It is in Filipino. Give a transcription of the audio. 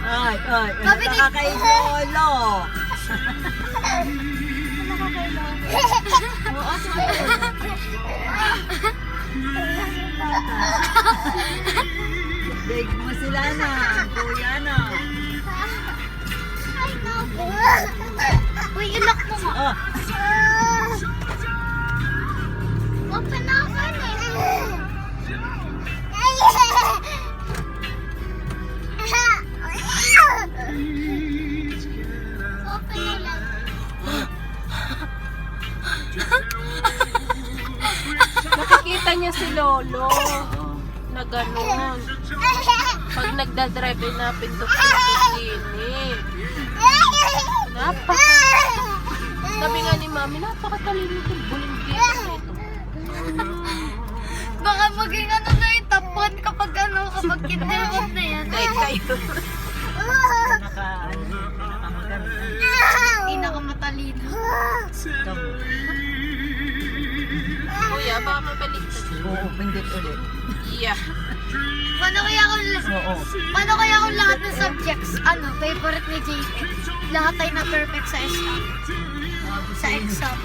Ay, Mabilis. nakakailolo. Big mo sila na, kuya na. Ay, naku. Uy, ilak mo nga. Oh, Open na ako eh. Open na lang. Nakikita niya si Lolo na gano'n. Pag nagdadrive ay napindok-pindok-init. Sabi nga ni Mami, napakatalino itong bulinggit nito. Baka maging ano na yung top 1 kapag kinderot na yan. Kahit kayo. pinakamaganda. Pinakamatalino. Kuya, baka mabaliktad. Oo, pindot ulit. Yeah. Paano kaya kung lahat ng subjects, favorite ni JP? Lahat ay na perfect sa exam. Sa exam.